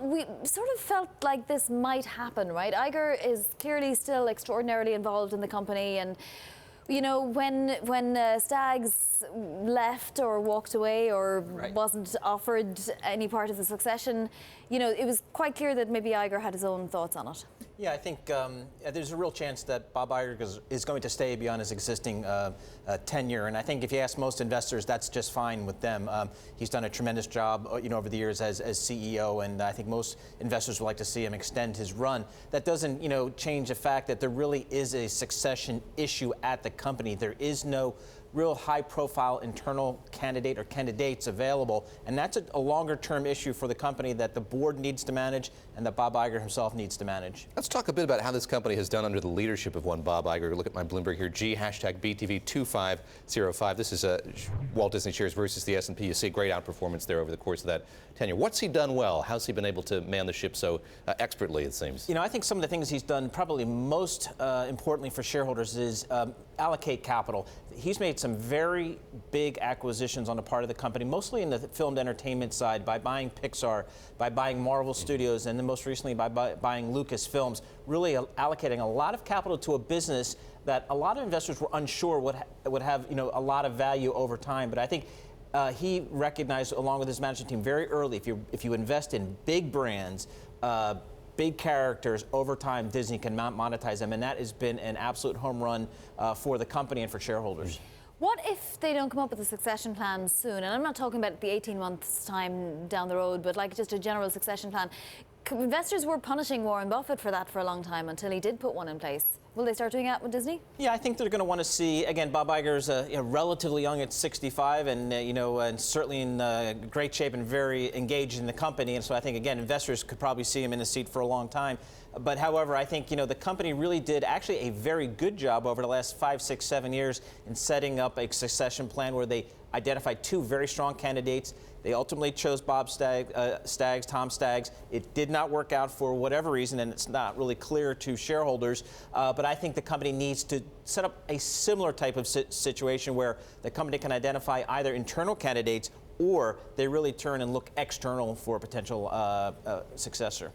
We sort of felt like this might happen, right? Iger is clearly still extraordinarily involved in the company, and you know, when Staggs left or walked away or wasn't offered any part of the succession, you know, it was quite clear that maybe Iger had his own thoughts on it. Yeah, I think there's a real chance that Bob Iger is going to stay beyond his existing tenure, and I think if you ask most investors, that's just fine with them. He's done a tremendous job, you know, over the years as CEO, and I think most investors would like to see him extend his run. That doesn't, you know, change the fact that there really is a succession issue at the company. There is no real high-profile internal candidate or candidates available, and that's a longer-term issue for the company that the board needs to manage and that Bob Iger himself needs to manage. Let's talk a bit about how this company has done under the leadership of one Bob Iger. Look at my Bloomberg here, G, hashtag BTV2505. This is Walt Disney shares versus the S&P. You see a great outperformance there over the course of that tenure. What's he done well? How's he been able to man the ship so expertly, it seems? You know, I think some of the things he's done probably most importantly for shareholders is allocate capital. He's made some very big acquisitions on the part of the company, mostly in the filmed entertainment side, by buying Pixar, by buying Marvel Studios, and then most recently by buying Lucasfilms, really allocating a lot of capital to a business that a lot of investors were unsure would have, you know, a lot of value over time. But I think he recognized, along with his management team, very early, if you invest in big brands, big characters, over time, Disney can monetize them, and that has been an absolute home run for the company and for shareholders. What if they don't come up with a succession plan soon? And I'm not talking about the 18 months time down the road, but like just a general succession plan. Investors were punishing Warren Buffett for that for a long time until he did put one in place. Will they start doing that with Disney? Yeah, I think they're going to want to see, again, Bob Iger's relatively young at 65 and, and certainly in great shape and very engaged in the company. And so I think, again, investors could probably see him in the seat for a long time. But however, I think, the company really did actually a very good job over the last 5, 6, 7 years in setting up a succession plan where they identified 2 very strong candidates. They ultimately chose Tom Staggs. It did not work out for whatever reason, and it's not really clear to shareholders. But I think the company needs to set up a similar type of situation where the company can identify either internal candidates or they really turn and look external for a potential successor.